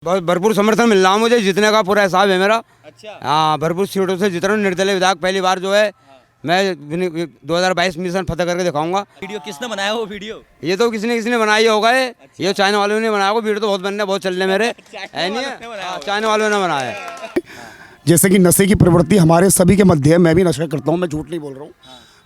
बहुत भरपूर समर्थन मिल रहा है मुझे, जीतने का पूरा हिसाब है मेरा। अच्छा। हाँ, भरपूर सीटों से जीत रहा हूँ। निर्दलीय विधायक पहली बार जो है मैं 2022 मिशन फतेह करके दिखाऊंगा। वीडियो किसने बनाया वो वीडियो? ये तो किसी ने बनाई होगा। ये चाइना वालों ने बनाया होगा। वीडियो तो बहुत बनने बहुत चल रहे मेरे है नहीं है, चाइना वालों ने बनाया। जैसे कि नशे की प्रवृत्ति हमारे सभी के मध्य है। मैं भी नशा करता हूँ, मैं झूठ नहीं बोल रहा हूँ।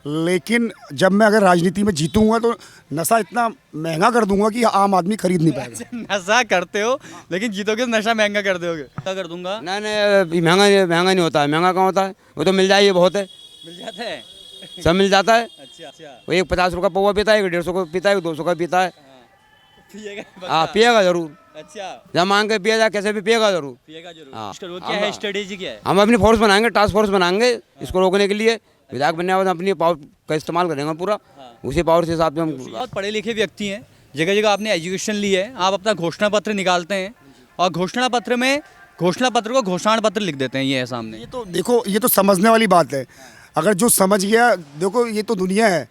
लेकिन जब मैं अगर राजनीति में जीतूंगा तो नशा इतना महंगा कर दूंगा कि आम आदमी खरीद नहीं पाएगा। नशा करते हो लेकिन जीतोगे तो नशा महंगा कर दोगे। क्या कर दूंगा? नहीं, महंगा नहीं होता है। महंगा कहाँ होता है? वो तो मिल जाए, ये बहुत है। मिल जाता है, सब मिल जाता है। अच्छा। वो एक 50 रुपये का पौवा पीता है, एक 150 का पीता है, एक 200 का पीता है। पिएगा? हाँ, पिएगा जरूर। अच्छा, जब मांग के पिया जाए, कैसे भी पिएगा जरूर। पिएगा जरूर। हाँ। क्या है स्ट्रेटेजी, क्या है? हम अपनी फोर्स बनाएंगे, टास्क फोर्स बनाएंगे इसको रोकने के लिए। विधायक बनने के बाद अपनी पावर का इस्तेमाल करेंगे पूरा। उसी पावर से हिसाब से हम। बहुत पढ़े लिखे व्यक्ति हैं, जगह जगह आपने एजुकेशन ली है, आप अपना घोषणा पत्र निकालते हैं और घोषणा पत्र को घोषणा पत्र लिख देते हैं। ये है सामने। ये तो देखो, ये तो समझने वाली बात है। अगर जो समझ गया, देखो ये तो दुनिया है।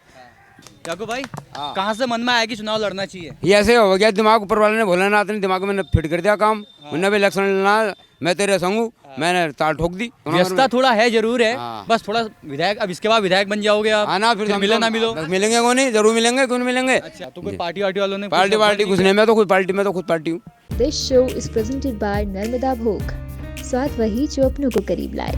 याकूब भाई, कहाँ से मन में आया कि चुनाव लड़ना चाहिए? ये ऐसे हो गया, दिमाग ऊपर वाले ने भोलेनाथ ने दिमाग में फिट कर दिया काम। उन्हें भी इलेक्शन लड़ना, मैं तेरे संग हूँ, मैंने ताल ठोक दी। व्यस्तता थोड़ा है, जरूर है। हाँ। बस थोड़ा विधायक, अब इसके बाद विधायक बन जाओगे आप। आना फिर मिलो ना मिलो। मिलेंगे कौन नहीं, जरूर मिलेंगे, क्यों नहीं मिलेंगे। अच्छा, तो कोई पार्टी वालों ने पार्टी घुसने में तो खुद पार्टी में तो खुद पार्टी हूँ। This show is presented by Narmada भोग, स्वाद वही जो अपनों को करीब लाए।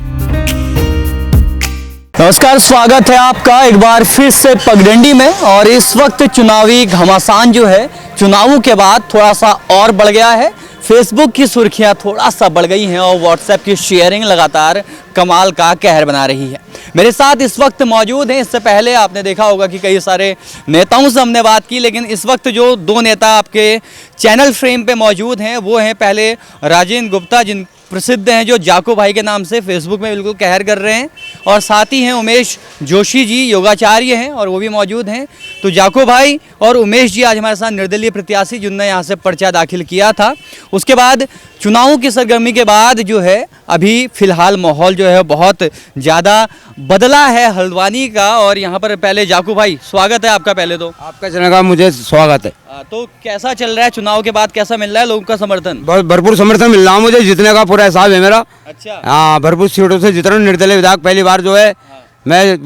नमस्कार, स्वागत है आपका एक बार फिर से पगडंडी में। और इस वक्त चुनावी घमासान जो है चुनावों के बाद थोड़ा सा और बढ़ गया है। फेसबुक की सुर्खियां थोड़ा सा बढ़ गई हैं और व्हाट्सएप की शेयरिंग लगातार कमाल का कहर बना रही है। मेरे साथ इस वक्त मौजूद हैं, इससे पहले आपने देखा होगा कि कई सारे नेताओं से हमने बात की, लेकिन इस वक्त जो दो नेता आपके चैनल फ्रेम पे मौजूद हैं वो हैं, पहले राजेंद्र गुप्ता, जिन प्रसिद्ध हैं, जो जाको भाई के नाम से फेसबुक में बिल्कुल कहर कर रहे हैं, और साथ ही हैं उमेश जोशी जी, योगाचार्य हैं और वो भी मौजूद हैं। तो जाको भाई और उमेश जी आज हमारे साथ निर्दलीय प्रत्याशी जिनने यहाँ से पर्चा दाखिल किया था। उसके बाद चुनावों की सरगर्मी के बाद जो है अभी फिलहाल माहौल जो है बहुत ज़्यादा बदला है हल्द्वानी का। और यहाँ पर पहले जाको भाई, स्वागत है आपका। पहले तो आपका चैनल का मुझे स्वागत है। तो कैसा चल रहा है चुनाव के बाद, कैसा मिल रहा है लोगों का समर्थन? बहुत भरपूर समर्थन मिल रहा है मुझे, जीतने का पूरा हिसाब है मेरा। अच्छा। हाँ, भरपूर सीटों से जीत रहा हूँ। निर्दलीय विधायक पहली बार जो है मैं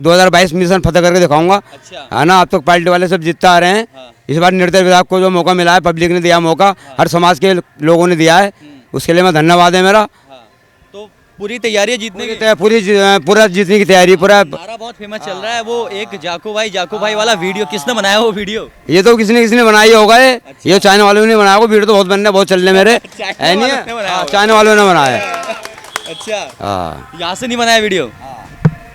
2022 मिशन फतेह करके दिखाऊंगा। अच्छा। है ना, अब तक पार्टी वाले सब जीतते आ रहे हैं। इस बार निर्दलीय विधायक को जो मौका मिला है, पब्लिक ने दिया मौका, हर समाज के लोगों ने दिया है, उसके लिए मैं धन्यवाद है मेरा। तो पूरी तैयारी है जीतने की? पूरा जीतने की तैयारी पूरा। नारा बहुत फेमस चल रहा है, वो एक जाको भाई वाला वीडियो किसने बनाया वो वीडियो? ये तो किसी ने बनाई होगा। ये चाइना वालों ने बनाया होगा। वीडियो तो बहुत बनने बहुत चल रहे मेरे है नहीं है, चाइना वालों ने बनाया। अच्छा, हाँ, यहाँ से नहीं बनाया वीडियो?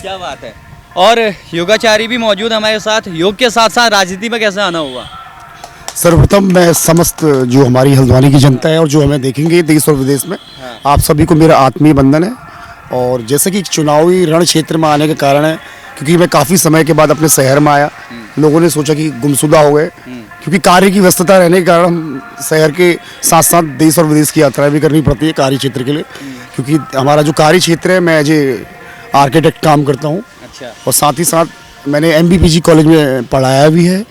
क्या बात है। और योगाचारी भी मौजूद है हमारे साथ। योग के साथ साथ राजनीति में कैसे आना हुआ? सर्वप्रथम मैं समस्त जो हमारी हल्द्वानी की जनता है और जो हमें देखेंगे देश और विदेश में, आप सभी को मेरा आत्मीय बंधन है। और जैसे कि चुनावी रण क्षेत्र में आने के कारण है, क्योंकि मैं काफ़ी समय के बाद अपने शहर में आया, लोगों ने सोचा कि गुमशुदा हो गए, क्योंकि कार्य की व्यस्तता रहने के कारण हम शहर के साथ साथ देश और विदेश की यात्राएं भी करनी पड़ती है कार्य क्षेत्र के लिए। क्योंकि हमारा जो कार्य क्षेत्र है, मैं एज ए आर्किटेक्ट काम करता हूँ। अच्छा। और साथ ही साथ मैंने MBPG कॉलेज में पढ़ाया भी है,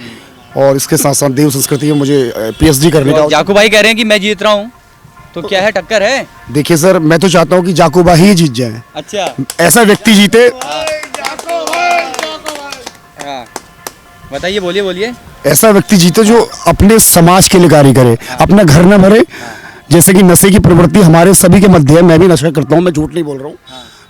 और इसके साथ साथ देव संस्कृति में मुझे PhD करने का। जाको भाई कह रहे हैं कि मैं जीत रहा हूँ, तो क्या है, टक्कर है? देखिए सर, मैं तो चाहता हूँ कि जाको भाई ही जीत जाए। अच्छा। ऐसा व्यक्ति जीते। हाँ, बताइए, बोलिए। ऐसा व्यक्ति जीते जो अपने समाज के लिए कार्य करे, अपना घर न भरे। जैसे कि नशे की प्रवृत्ति हमारे सभी के मध्य है। मैं भी नशा करता हूँ, मैं झूठ नहीं बोल रहा हूँ।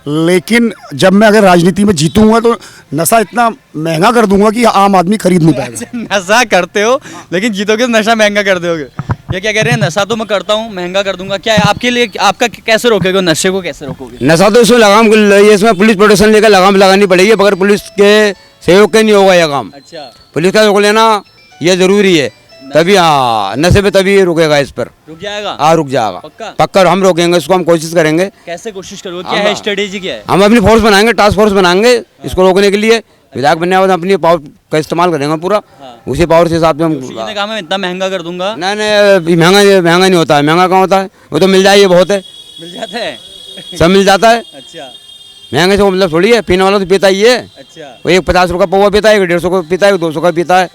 लेकिन जब मैं अगर राजनीति में जीतूंगा तो नशा इतना महंगा कर दूंगा कि आम आदमी खरीद नहीं पाएगा। नशा करते हो लेकिन जीतोगे तो नशा महंगा कर दोगे। ये क्या कह रहे हैं, नशा तो मैं करता हूँ, महंगा कर दूंगा। क्या है आपके लिए, आपका कैसे रोकोगे नशे को, कैसे रोकोगे? नशा तो इसमें लगाम, इसमें पुलिस प्रोटेक्शन लेकर लगाम लगानी पड़ेगी। बगैर पुलिस के सहयोग के नहीं होगा यह काम। अच्छा। पुलिस का रोक लेना ये जरूरी है, तभी हाँ नशे पे तभी रुकेगा। इस पर रुक जाएगा? हाँ, रुक जाएगा पक्का? पक्का हम रोकेंगे इसको, हम कोशिश करेंगे। कैसे कोशिश करोगे, क्या है स्ट्रेटेजी, क्या है? हम अपनी फोर्स बनाएंगे, टास्क फोर्स बनाएंगे इसको रोकने के लिए। विधायक बनने के बाद अपनी पावर का इस्तेमाल करेंगे पूरा। उसी पावर से हिसाब से हम। ने कहा मैं इतना महंगा कर दूंगा। नहीं, महंगा नहीं होता है। महंगा कहाँ होता है? वो तो मिल जाए, ये बहुत है। मिल जाता है, सब मिल जाता है। अच्छा। महंगे से मतलब थोड़ी है, पीने वाला तो पीता ही है। अच्छा। वो एक 50 रुपये का पौवा पीता है, एक 150 का पीता है, एक 200 का पीता है।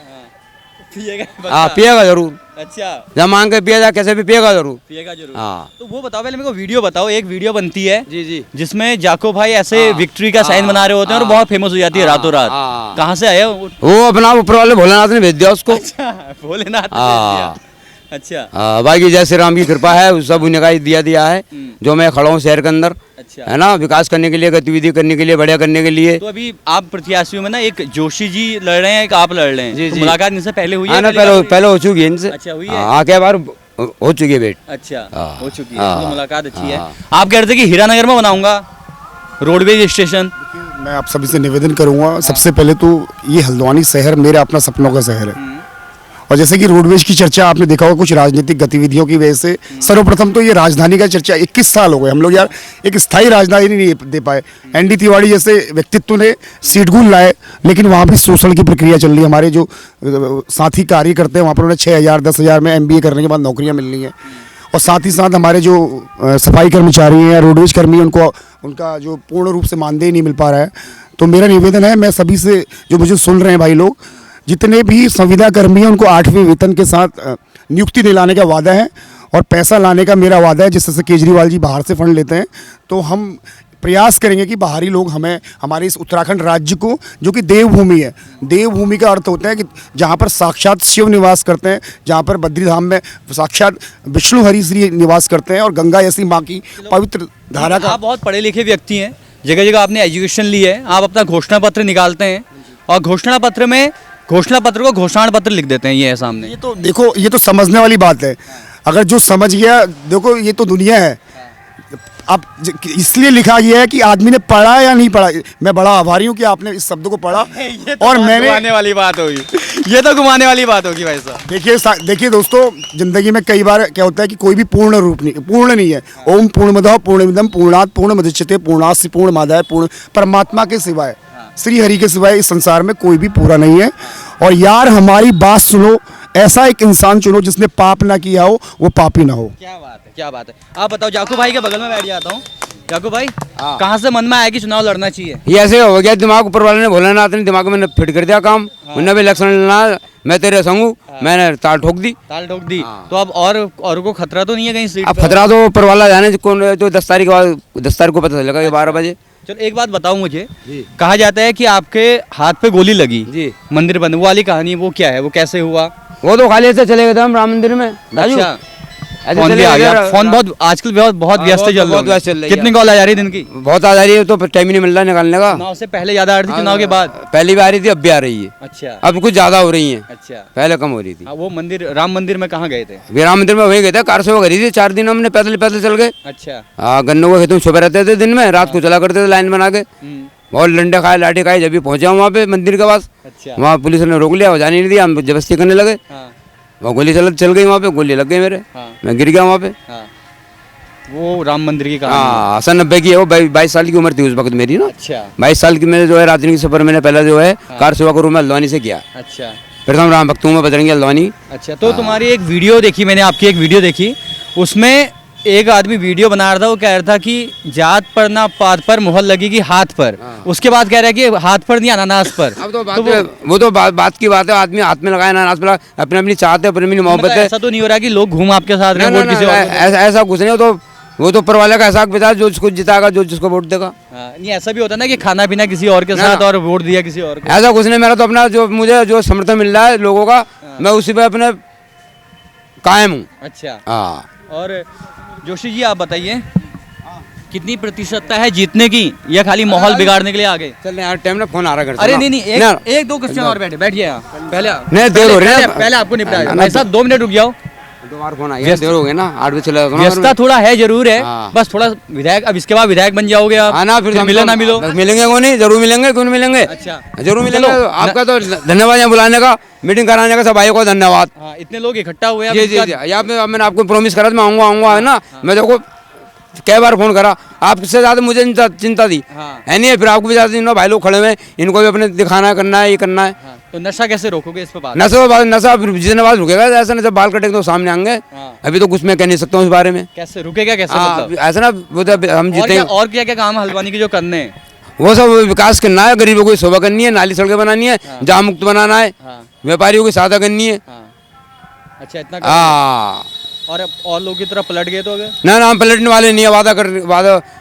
पिएगा? हाँ, पिएगा जरूर। अच्छा, जब मांग के पिया जाए कैसे भी पिएगा जरूर। पिएगा जरूर। हाँ। तो वो बताओ, पहले मेरे को वीडियो बताओ। एक वीडियो बनती है जी जी। जिसमें जाको भाई ऐसे हाँ, विक्ट्री का साइन बना रहे होते हैं और हाँ, बहुत फेमस हो जाती है हाँ, रातों रात। हाँ। कहाँ से आया वो? वो अपना ऊपर वाले भोलेनाथ ने भेज दिया उसको। अच्छा, भोलेनाथ ने हाँ। भेज दिया। अच्छा बाकी जय श्री राम की कृपा है, उस सब उन्हें का ही दिया है जो मैं खड़ा हूँ शहर के अंदर, अच्छा। है ना, विकास करने के लिए, गतिविधि करने के लिए, बढ़िया करने के लिए। तो अभी आप प्रत्याशियों में ना एक जोशी जी लड़ रहे हैं, एक आप लड़ रहे हैं। जी, तो जी। मुलाकात इनसे पहले हुई है? हाँ ना, पहली बार हुई? पहले हो चुकी है इनसे। अच्छा, हुई है? हाँ, क्या बार हो चुकी है बेट। अच्छा, हाँ, हो चुकी है। हाँ, तो मुलाकात अच्छी है। हाँ। आप कह रहे थे कि हीरानगर में बनाऊंगा रोडवेज स्टेशन। मैं आप सभी से निवेदन करूंगा, सबसे पहले तो ये हल्द्वानी शहर मेरा अपना सपनों का शहर है। और जैसे कि रोडवेज की चर्चा आपने देखा होगा कुछ राजनीतिक गतिविधियों की वजह से, सर्वप्रथम तो ये राजधानी का चर्चा 21 साल हो गए हम लोग यार एक स्थायी राजधानी नहीं दे पाए। एनडी तिवारी जैसे व्यक्तित्व ने सीटगुल लाए, लेकिन वहाँ भी शोषण की प्रक्रिया चल रही है। हमारे जो साथी कार्य करते हैं वहाँ पर उन्हें 6,000 10,000 में MBA करने के बाद नौकरियाँ मिलनी है। और साथ ही साथ हमारे जो सफाई कर्मचारी हैं, रोडवेज कर्मी, उनको उनका जो पूर्ण रूप से मानदेय नहीं मिल पा रहा है। तो मेरा निवेदन है, मैं सभी से, जो मुझे सुन रहे हैं भाई लोग, जितने भी संविदा कर्मी हैं उनको 8वें वेतन के साथ नियुक्ति दिलाने का वादा है और पैसा लाने का मेरा वादा है। जिससे केजरीवाल जी बाहर से फंड लेते हैं, तो हम प्रयास करेंगे कि बाहरी लोग हमें हमारे इस उत्तराखंड राज्य को, जो कि देवभूमि है, देवभूमि का अर्थ होता है कि जहाँ पर साक्षात शिव निवास करते हैं, जहाँ पर बद्रीधाम में साक्षात विष्णु हरि श्री निवास करते हैं और गंगा जैसी माँ की पवित्र धारा का। आप बहुत पढ़े लिखे व्यक्ति हैं, जगह जगह आपने एजुकेशन ली है, आप अपना घोषणा पत्र निकालते हैं और घोषणा पत्र में घोषणा पत्र को घोषणा पत्र लिख देते हैं। ये है सामने। ये तो देखो, ये तो समझने वाली बात है। अगर जो समझ गया, देखो ये तो दुनिया है। अब इसलिए लिखा गया है कि आदमी ने पढ़ा या नहीं पढ़ा। मैं बड़ा आभारी हूँ कि आपने इस शब्द को पढ़ा। तो और मैंने घुमाने वाली बात होगी, ये तो घुमाने वाली बात होगी भाई साहब। देखिए दोस्तों, जिंदगी में कई बार क्या होता है कि कोई भी पूर्ण नहीं है। ओम पूर्णमदः पूर्णमिदं पूर्णात् पूर्णमुदच्यते पूर्णात् पूर्णमादाय पूर्ण। परमात्मा के सिवाय, श्री हरि के सिवाय इस संसार में कोई भी पूरा नहीं है। और यार हमारी बात सुनो, ऐसा एक इंसान चुनो जिसने पाप ना किया हो, वो पापी ना हो। क्या बात है, क्या बात है। आप बताओ, जाकू भाई के बगल में बैठ जाता हूँ। जाकू भाई, कहाँ से मन में आया कि चुनाव लड़ना चाहिए? ये ऐसे हो गया, दिमाग ऊपर वाले ने, भोलेनाथ ने दिमाग में फिट कर दिया काम। उन्हें भी इलेक्शन लड़ना, मैं तेरे संग हूँ, मैंने ताल ठोक दी। ताल ठोक दी। तो अब और को खतरा तो नहीं है कहीं सीट अब पे? खतरा तो ऊपर वाला जाने, कौन तो 10 तारीख के बाद, 10 तारीख को पता चलेगा 12 बजे। चलो एक बात बताओ मुझे, कहा जाता है कि आपके हाथ पे गोली लगी जी, मंदिर बंद, वो वाली कहानी वो क्या है, वो कैसे हुआ? वो तो खाली ऐसे चले गए थे हम राम मंदिर में। राजू, अच्छा, ऐसे फोन चले भी आ गए गया। थे। फोन बहुत आजकल बहुत व्यस्त चल बहुत व्यस्त चल रहा रही है। है। कितनी कॉल आ जा रही है दिन की? बहुत आ जा रही है, तो टाइम ही नहीं मिल रहा निकालने का। चुनाव से पहले ज्यादा आ रही थी, चुनाव के बाद? पहली भी आ रही थी, अब भी आ रही है। अच्छा, अब कुछ ज्यादा हो रही है, अच्छा। पहले कम हो रही थी। हाँ, वो मंदिर, राम मंदिर में कहाँ गए थे? वे राम मंदिर में वही गए थे, कार से वो करी थी। 4 दिन हमने पैदल चल गए। अच्छा। हाँ, गन्नों के खेतों में छुपे रहते थे दिन में, रात को चला करते थे लाइन बना के। बहुत डंडे खाए, लाठी खाए, जब भी पहुंचे वहाँ पे मंदिर के पास, अच्छा। वहाँ पुलिस ने रोक लिया, वो जाने नहीं दिया, हम जबरदस्ती करने लगे। हाँ, वहाँ गोली चल गई, वहाँ पे गोली लग गई मेरे। हाँ। मैं गिर गया वहाँ पे। हाँ, वो राम मंदिर की कहानी। हाँ, 90 की है वो। 22 साल की उम्र थी उस वक्त मेरी ना। अच्छा, 22 साल की मैंने जो है राजनीतिक सफर मैंने पहले जो है कार सेवा करूँ मैं हल्द्वानी से किया। अच्छा, प्रथम राम भक्तों में बजरंगी हल्द्वानी। अच्छा। तो तुम्हारी एक वीडियो देखी मैंने, आपकी एक वीडियो देखी, उसमें एक आदमी वीडियो बना रहा था, वो कह रहा था कि जात पर ना पात पर मुहर लगेगी हाथ पर। उसके बाद कह रहा है कि हाथ पर नहीं, अनानास पर। अब तो वो तो बात की बात है, आदमी हाथ में लगाए अनानास में, अपने अपनी चाहते, अपनी अपनी मोहब्बत है। ऐसा तो नहीं हो रहा कि लोग घूम आपके साथ रहे, वोट किसी और को दें? ऐसा कुछ नहीं। वो तो ऊपर वाले का हिसाब किताब, जो जिसको जिताएगा, जो जिसको वोट देगा। हाँ, नहीं ऐसा भी होता है ना कि खाना पीना किसी और के ना, साथ ना। और वोट दिया किसी और को। ऐसा कुछ नहीं। मेरा तो अपना मुझे जो समर्थन मिल रहा है लोगों का, मैं उसी पे अपने कायम हूँ। अच्छा। हाँ। और जोशी जी आप बताइए, कितनी प्रतिशतता है जीतने की, या खाली माहौल बिगाड़ने के लिए आ गए? चल यार, टाइम ना फोन आ रहा है। अरे नहीं, एक दो क्वेश्चन और बैठिए यहाँ। पहले नहीं, देर हो रही है। पहले आपको निपटाया ना, भाई साहब, 2 मिनट रुक जाओ। 2 बार फोन आया, देर हो गई ना, 8 बजे चला व्यस्तता थोड़ा है, जरूर है। हाँ। बस थोड़ा विधायक, अब इसके बाद विधायक बन जाओगे आप। हाँ ना, फिर मिलो ना मिलो। मिलेंगे क्यों नहीं, जरूर मिलेंगे, क्यों नहीं मिलेंगे। अच्छा, जरूर मिलेंगे। चलो, आपका तो धन्यवाद यहाँ बुलाने का, मीटिंग कराने का, सब भाइयों को धन्यवाद। हाँ, इतने लोग इकट्ठा हुए हैं। जी जी जी, यहाँ पे मैंने आपको प्रॉमिस करा था मैं आऊँगा है ना। मैं देखो कई बार फोन करा, आपसे ज्यादा मुझे चिंता थी है नहीं है। फिर आपको भी ज्यादा भाई लोग खड़े हुए हैं, इनको भी अपने दिखाना है, करना है, ये करना है। हाँ, तो नशा कैसे रोकोगे, इस पे बात? नशा जितने बात रुकेगा, ऐसा नहीं जब बाल कटेंगे तो सामने आएंगे। अभी तो कुछ मैं कह नहीं सकता हूँ इस बारे में। कैसे रुकेगा, कैसे मतलब? ऐसा ना, वो तो हम जीतेंगे। और क्या क्या काम है हल्द्वानी के जो करने हैं? वो सब विकास करना है, गरीबों की सेवा करनी है, नाली सड़कें बनानी है, जाम मुक्त बनाना है, व्यापारियों की सहायता करनी है। अच्छा, इतना हाँ। और लोग की तरफ पलट गए तो अगर ना हम पलटने वाले नहीं है।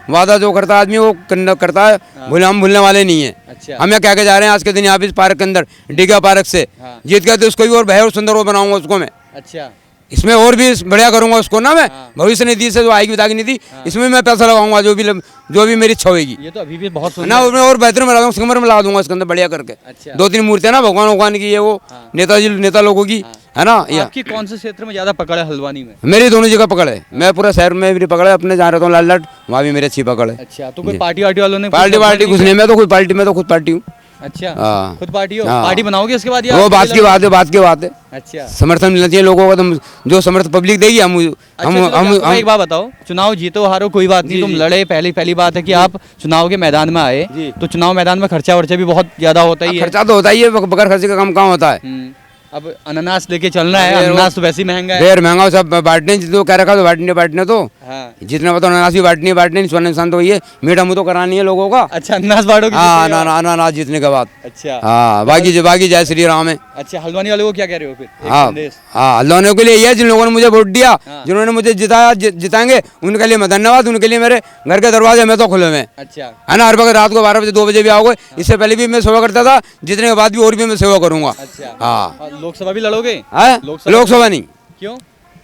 वादा जो करता है आदमी वो करता है। हम भूलने वाले नहीं है। अच्छा। हम यहाँ कह के जा रहे हैं आज के दिन यहाँ पे पार्क के अंदर डीगा पार्क से जीत गया तो उसको भी और बेहद और सुंदर और बनाऊंगा उसको मैं। अच्छा, इसमें और भी बढ़िया करूंगा उसको ना मैं। भविष्य निधि से जो आएगी विधायक निधि इसमें मैं पैसा लगाऊंगा जो भी मेरी इच्छा होगी ये तो अभी भी बहुत ना। उसमें और बेहतर में लगाऊंगा, सिंगमर में लगा दूंगा इसके अंदर बढ़िया करके। अच्छा। 2-3 मूर्तियां ना भगवान की, ये वो नेता लोगों की है ना। ये आपकी कौन से क्षेत्र में ज्यादा पकड़ है हल्द्वानी में? मेरी दोनों जगह पकड़ है। मैं पूरा शहर में मेरी पकड़ है। अपने जहाँ रहता हूँ लाल लाट वहाँ भी मेरी अच्छी पकड़ है। अच्छा, तो कोई पार्टी वालों ने पार्टी कुछ नहीं। मैं तो खुद पार्टी हूँ। अच्छा, हाँ। खुद पार्टी हो? हाँ। पार्टी बनाओगे इसके बाद? वो बात की बात है। अच्छा, समर्थन मिलना चाहिए लोगों को। तो जो समर्थन पब्लिक देगी हम एक बात बताओ, चुनाव जीतो हारो कोई बात नहीं, तुम लड़े, पहली बात है कि आप चुनाव के मैदान में आए, तो चुनाव मैदान में खर्चा वर्चा भी बहुत ज्यादा होता ही है। खर्चा तो होता ही है, बगैर खर्चे का काम कहाँ होता है। अब अनानास लेके चलना है, अनानास तो वैसे ही महंगा है। ढेर महंगा सब बांटने जो कह रखा तो बांटने तो जितना बताओ अनानास भी बांटने स्वर्ण इंसान तो ये मीठा मुँह तो करानी है लोगों का। अच्छा, अनानास बांटोगे? हाँ, अनानास जीतने के बाद। अच्छा, हाँ, बाकी जय श्री राम है। अच्छा, हल्द्वानी वालों को क्या कह रहे हो फिर? हाँ, हल्द्वानी के लिए ये जिन लोगों ने मुझे वोट दिया, जिन्होंने मुझे जिताएंगे उनके लिए मैं धन्यवाद। उनके लिए मेरे घर के दरवाजे में तो खुले हुए। अच्छा, है ना। हर वक्त रात को 12 बजे 2 बजे भी आओगे। इससे पहले भी मैं सेवा करता था, जितने के बाद भी और भी मैं सेवा करूंगा। अच्छा, हाँ। लोकसभा भी लड़ोगे? लोकसभा नहीं। क्यों?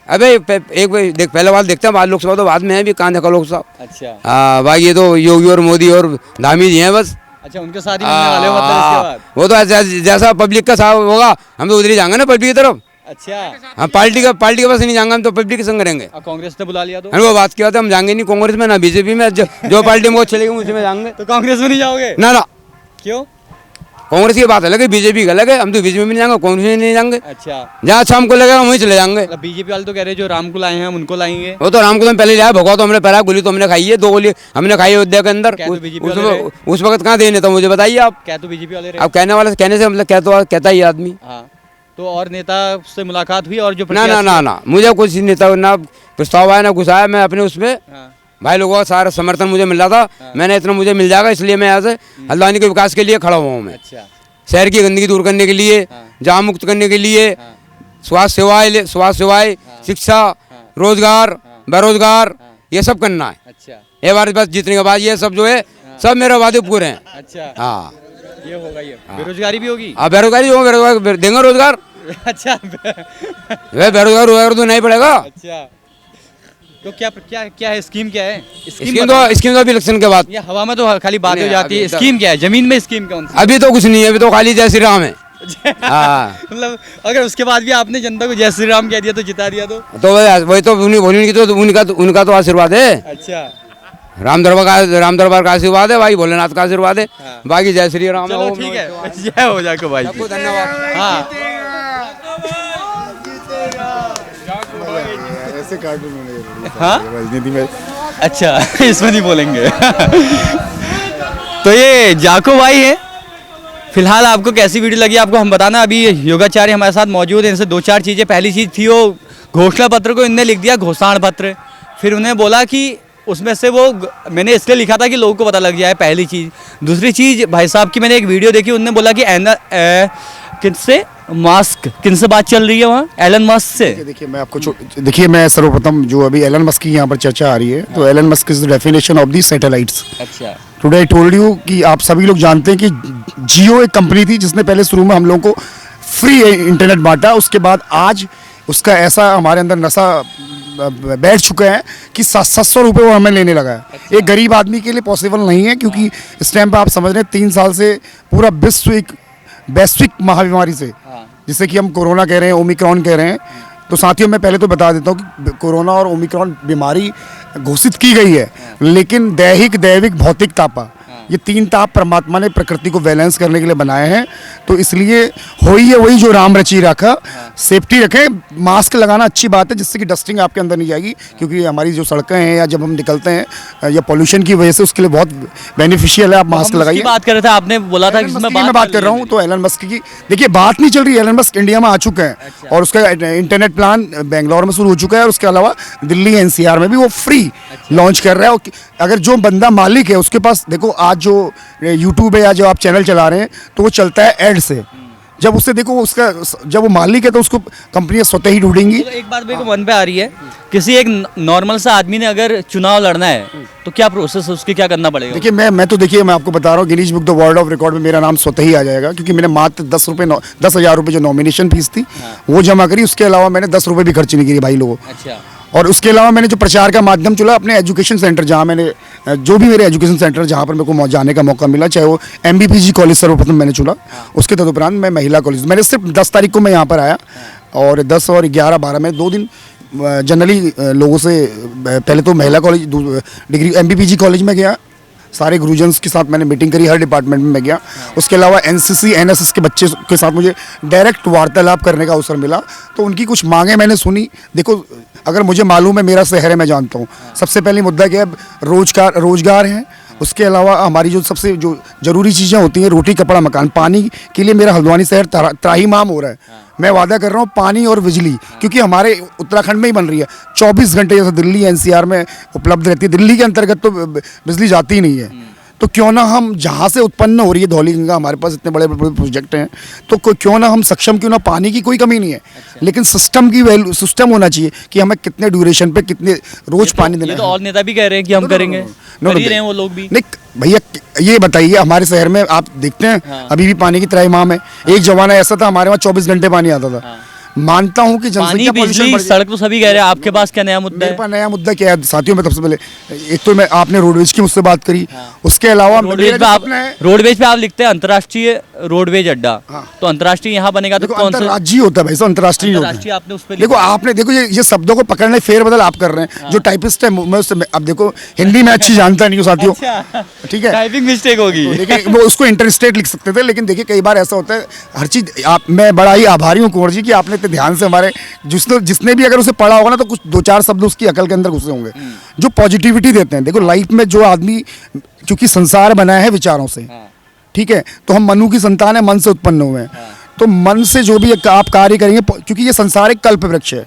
अबे देख पहले बात देखते हैं, बाद लोकसभा तो बाद में है भी। कहाँ देखा लोकसभा? अच्छा, हाँ, बाकी ये तो योगी और मोदी और धामी जी हैं बस। अच्छा, उनके साथ ही मिलने वाले हो मतलब इसके बाद? वो तो जैसा पब्लिक का साथ होगा हम तो उधर ही जाएंगे ना, पब्लिक की तरफ। अच्छा, हम पार्टी के पास नहीं जाएंगे, हम तो पब्लिक के संग रहेंगे। कांग्रेस ने बुला लिया तो? वो बात की बात है, हम जाएंगे नहीं कांग्रेस में ना बीजेपी में। जो पार्टी में वो चलेगी उसी में जाएंगे। तो कांग्रेस में नहीं जाओगे? ना। क्यों? कांग्रेस की बात अलग है, बीजेपी का अलग है। हम तो बीजेपी में नहीं जाएंगे, कांग्रेस में नहीं जाएंगे। अच्छा, जहाँ अच्छा हमको लगेगा वहीं चले जाएंगे। बीजेपी वाले तो कह रहे हैं जो राम को लाए हैं हम उनको लाएंगे। वो तो राम को पहले लाया, भगवा तो हमने पहला गोली तो हमने खाई है, 2 गोली हमने खाई है अयोध्या के अंदर। उस वक्त कहाँ देने था मुझे बताइए आप। क्या तो बीजेपी वाले? अब कहने से मतलब कहता ही आदमी। हाँ, तो और नेता से मुलाकात हुई और जो ना मुझे कुछ नेता ना प्रस्ताव आया ना कुछ आया। मैं अपने उसमें भाई लोगों का सारा समर्थन मुझे मिल रहा था। मैंने इतना मुझे मिल जाएगा इसलिए मैं यहाँ से हल्द्वानी के विकास के लिए खड़ा हुआ हूँ। मैं शहर की गंदगी दूर करने के लिए, जाम मुक्त करने के लिए, स्वास्थ्य सेवाएं, शिक्षा, रोजगार, बेरोजगार, ये सब करना है। अच्छा, ये बार बस जीतने के बाद ये सब जो है सब मेरे वादे पूरे हैं। अच्छा, हाँ, ये होगा। ये बेरोजगारी भी होगी? बेरोजगारी हो, बेरोजगार देंगे रोजगार। अच्छा, वे बेरोजगार तो नहीं पड़ेगा। अच्छा, तो क्या है स्कीम? क्या है स्कीम तो अभी इलेक्शन के बाद। ये हवा में तो खाली बातें हो जाती है। स्कीम क्या है? जमीन में स्कीम कौन सी? अभी तो कुछ नहीं है, अभी तो खाली जय श्री राम है। मतलब अगर उसके बाद भी आपने जनता को जय श्री राम कह दिया तो जिता दिया तो वही तो उनका तो आशीर्वाद है। अच्छा, राम दरबार का आशीर्वाद है भाई, भोलेनाथ का आशीर्वाद है। बाकी जय श्री राम। चलो ठीक है, जय हो जाको भाई। धन्यवाद। हाँ, ऐसे कार्टून हाँ? राजनीति में। अच्छा, इसमें नहीं बोलेंगे। तो ये जाको भाई है। फिलहाल आपको कैसी वीडियो लगी आपको हम बताना। अभी योगाचार्य हमारे साथ मौजूद है। इनसे 2-4 चीज़ें। पहली चीज़ थी वो घोषणा पत्र को इनने लिख दिया घोषणा पत्र। फिर उन्हें बोला कि उसमें से वो मैंने इसलिए लिखा था कि लोगों को पता लग जाए, पहली चीज़। दूसरी चीज़ भाई साहब की मैंने एक वीडियो देखी, उनने बोला कि किनसे बात चल रही है वहाँ? एलन मस्क से। देखिए मैं सर्वप्रथम जो अभी एलन मस्क की यहाँ पर चर्चा आ रही है, तो Elon Musk is the definition of the satellites. अच्छा, टुडे आई टोल्ड यू कि आप सभी लोग जानते हैं कि जियो एक कंपनी थी जिसने पहले शुरू में हम लोगों को फ्री इंटरनेट बांटा। उसके बाद आज उसका ऐसा हमारे अंदर नशा बैठ चुका है कि 700 रुपये वो हमें लेने लगा है। अच्छा। एक गरीब आदमी के लिए पॉसिबल नहीं है, क्योंकि इस टाइम पर आप समझ रहे हैं 3 साल से पूरा विश्व एक वैश्विक महाबीमारी से, जिसे कि हम कोरोना कह रहे हैं, ओमिक्रॉन कह रहे हैं। तो साथियों मैं पहले तो बता देता हूँ कि कोरोना और ओमिक्रॉन बीमारी घोषित की गई है, लेकिन दैविक भौतिक तापा, ये 3 ताप परमात्मा ने प्रकृति को बैलेंस करने के लिए बनाए हैं। तो इसलिए होई है वही जो राम रची रखा। सेफ्टी रखें, मास्क लगाना अच्छी बात है जिससे कि डस्टिंग आपके अंदर नहीं जाएगी, क्योंकि हमारी जो सड़कें हैं या जब हम निकलते हैं या पोल्यूशन की वजह से उसके लिए बहुत बेनिफिशियल है। आप मास्क लगाइए। बात कर रहे थे, आपने बोला था कि मैं बात कर रहा हूँ। तो एलन मस्क की देखिए बात नहीं चल रही। एलन मस्क इंडिया में आ चुके हैं और उसका इंटरनेट प्लान बेंगलोर में शुरू हो चुका है और उसके अलावा दिल्ली NCR में भी वो फ्री लॉन्च कर रहा है। अगर जो बंदा मालिक है उसके पास, देखो आज जो यूट्यूब है या जो आप चैनल चला रहे हैं तो वो चलता है एड से। जब उससे देखो उसका जब वो मालिक है तो उसको कंपनियां स्वतः ही ढूंढेंगी। तो एक बात मेरे को मन पे आ रही है, किसी एक नॉर्मल सा आदमी ने अगर चुनाव लड़ना है तो क्या प्रोसेस है, उसके क्या करना पड़ेगा? देखिए मैं तो देखिए मैं आपको बता रहा हूँ Guinness book the world of record में मेरा नाम स्वतः ही आ जाएगा, क्योंकि मैंने मात्र 10,000 रुपये जो नॉमिनेशन फीस थी वो जमा करी। उसके अलावा मैंने 10 रुपये भी खर्च नहीं किए भाई लोगों। अच्छा। और उसके अलावा मैंने जो प्रचार का माध्यम चुना अपने एजुकेशन सेंटर, जहाँ मैंने जो भी मेरे एजुकेशन सेंटर जहाँ पर मेरे को जाने का मौका मिला, चाहे वो MBPG कॉलेज सर्वप्रथम मैंने चुना, उसके तदुपरांत मैं महिला कॉलेज, मैंने सिर्फ 10 तारीख को मैं यहाँ पर आया और 10 और 11 12 में 2 दिन जनरली लोगों से पहले तो महिला कॉलेज डिग्री MBPG कॉलेज में गया, सारे गुरुजन्स के साथ मैंने मीटिंग करी, हर डिपार्टमेंट में मैं गया। उसके अलावा NCC NSS के बच्चे के साथ मुझे डायरेक्ट वार्तालाप करने का अवसर मिला, तो उनकी कुछ मांगें मैंने सुनी। देखो अगर मुझे मालूम है मेरा शहर है, मैं जानता हूँ सबसे पहले मुद्दा क्या है, रोजगार है। उसके अलावा हमारी जो सबसे जो जरूरी चीज़ें होती हैं, रोटी कपड़ा मकान, पानी के लिए मेरा हल्द्वानी शहर त्राहिमाम हो रहा है। मैं वादा कर रहा हूँ पानी और बिजली, क्योंकि हमारे उत्तराखंड में ही बन रही है 24 घंटे, जैसे दिल्ली NCR में उपलब्ध रहती है, दिल्ली के अंतर्गत तो बिजली जाती ही नहीं है। तो क्यों ना हम जहाँ से उत्पन्न हो रही है धौली गंगा, हमारे पास इतने बड़े बड़े प्रोजेक्ट हैं, तो क्यों ना हम सक्षम, क्यों ना, पानी की कोई कमी नहीं है। अच्छा। लेकिन सिस्टम की वैल्यू, सिस्टम होना चाहिए कि हमें कितने ड्यूरेशन पे कितने रोज पानी देना है। ये तो और नेता भी कह रहे हैं कि हम करेंगे, कर ही रहे हैं वो लोग भी। नहीं भैया ये बताइए, हमारे शहर में आप देखते हैं अभी भी पानी की त्राहिमाम है। एक जमाना ऐसा था हमारे वहाँ 24 घंटे पानी आता था। मानता हूँ कि जनसंख्या, बिजली, सड़क तो सभी कह रहे हैं, आपके पास क्या नया मुद्दा है? मेरे पास नया मुद्दा क्या है साथियों? में सबसे पहले एक तो मैं आपने रोडवेज की मुझसे बात करी, उसके अलावा रोडवेज पे आप लिखते हैं अंतर्राष्ट्रीय रोडवेज अड्डा, तो अंतर्राष्ट्रीय यहाँ बनेगा तो कौन सा अंतर्राज्यीय होता है भाई? अंतर्राष्ट्रीय आपने उस पे देखो ये शब्दों को पकड़ने फेरबदल आप कर रहे हैं। जो टाइपिस्ट है मैं उससे, अब देखो हिंदी में अच्छी जानता नहीं हूँ साथियों, ठीक है, टाइपिंग मिस्टेक होगी। लेकिन वो उसको इंटरस्टेट लिख सकते थे, लेकिन देखिए कई बार ऐसा होता है हर चीज मैं बड़ा ही आभारी हूँ कुंवर जी कि आपने इतने ध्यान से हमारे जिसने भी अगर उसे पढ़ा होगा ना तो कुछ 2-4 शब्द उसकी अकल के अंदर घुसे होंगे जो पॉजिटिविटी देते हैं। देखो लाइफ में जो आदमी, क्योंकि संसार बना है विचारों से, ठीक है, तो हम मनु की संतान है, मन से उत्पन्न हुए हैं। तो मन से जो भी आप कार्य करेंगे, क्योंकि ये संसार एक कल्प वृक्ष है,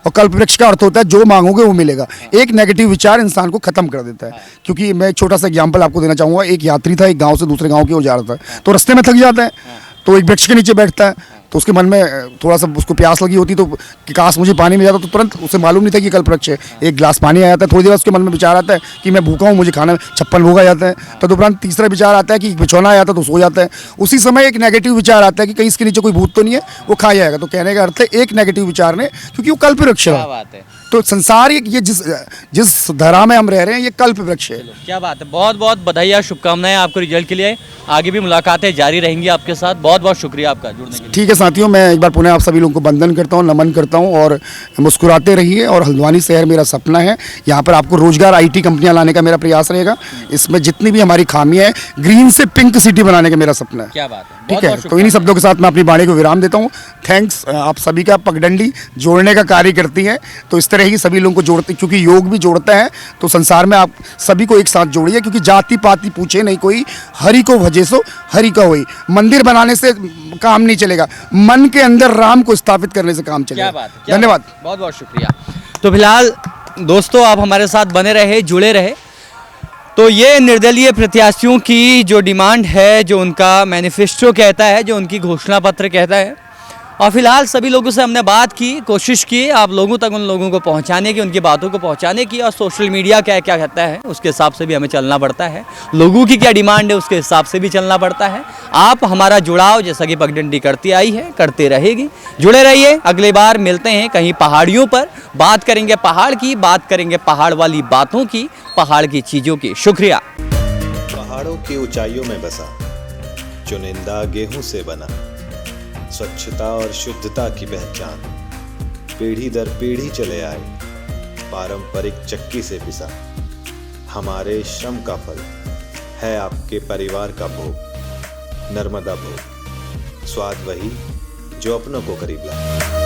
और कल्प वृक्ष का अर्थ होता है जो मांगोगे वो मिलेगा। एक नेगेटिव विचार इंसान को खत्म कर देता है। क्योंकि मैं छोटा सा एग्जांपल आपको देना चाहूँगा। एक यात्री था, एक गांव से दूसरे गांव की ओर जा रहा था, तो रास्ते में थक जाता है, तो एक वृक्ष के नीचे बैठता है, तो उसके मन में थोड़ा सा उसको प्यास लगी होती, तो कि काश मुझे पानी मिल जाता, तो तुरंत उसे मालूम नहीं था कि कल्प वृक्ष है। एक गिलास पानी आ जाता है, थोड़ी देर उसके मन में विचार आता है कि मैं भूखा हूँ, मुझे खाना 56 भोग आ जाता है। तदुपरांत तीसरा विचार आता है कि बिछौना आ जाता है, तो सो जाता है। उसी समय एक नेगेटिव विचार आता है कि कहीं इसके नीचे कोई भूत तो नहीं है, वो खा जाएगा। तो कहने का अर्थ है एक नेगेटिव विचार ने, क्योंकि वो कल्प वृक्ष है, तो संसार ये जिस धरा में हम रह रहे हैं ये कल्प वृक्ष है। क्या बात है, बहुत बहुत बधाई और शुभकामनाएं आपको रिजल्ट के लिए। आगे भी मुलाकातें जारी रहेंगी आपके साथ। बहुत बहुत शुक्रिया आपका जुड़ने के लिए। ठीक है साथियों, मैं एक बार पुनः आप सभी लोगों को वंदन करता हूँ, नमन करता हूँ, और मुस्कुराते रहिए। और हल्द्वानी शहर मेरा सपना है, यहाँ पर आपको रोजगार IT कंपनियाँ लाने का मेरा प्रयास रहेगा। इसमें जितनी भी हमारी खामियाँ हैं, ग्रीन से पिंक सिटी बनाने का मेरा सपना है। क्या बात है, ठीक है। तो इन्हीं शब्दों के साथ मैं अपनी वाणी को विराम देता हूँ। थैंक्स, आप सभी का पगडंडी जोड़ने का कार्य करती है, तो इस तरह ही सभी लोगों को जोड़ती, क्योंकि योग भी जोड़ता है। तो संसार में आप सभी को एक साथ जोड़िए, क्योंकि जाति पाति पूछे नहीं कोई, हरि को भजे सो हरि का होई। मंदिर बनाने से काम नहीं चलेगा, मन के अंदर राम को स्थापित करने से काम चलेगा। क्या बात, धन्यवाद, बहुत बहुत शुक्रिया। तो फिलहाल दोस्तों आप हमारे साथ बने रहे, जुड़े रहे। तो ये निर्दलीय प्रत्याशियों की जो डिमांड है, जो उनका मैनिफेस्टो कहता है, जो उनकी घोषणा पत्र कहता है, और फिलहाल सभी लोगों से हमने बात की, कोशिश की आप लोगों तक उन लोगों को पहुंचाने की, उनकी बातों को पहुंचाने की। और सोशल मीडिया क्या क्या कहता है उसके हिसाब से भी हमें चलना पड़ता है, लोगों की क्या डिमांड है उसके हिसाब से भी चलना पड़ता है। आप हमारा जुड़ाव जैसा कि पगडंडी करती आई है, करते रहेगी। जुड़े रहिए, अगली बार मिलते हैं कहीं पहाड़ियों पर, बात करेंगे पहाड़ की, बात करेंगे पहाड़ वाली बातों की, पहाड़ की चीज़ों की। शुक्रिया। पहाड़ों की ऊंचाइयों में बसा चुनिंदा गेहूं से बना, स्वच्छता और शुद्धता की पहचान, पीढ़ी दर पीढ़ी चले आए, पारंपरिक चक्की से पिसा। हमारे श्रम का फल है आपके परिवार का भोग, नर्मदा भोग, स्वाद वही जो अपनों को करीब लाए।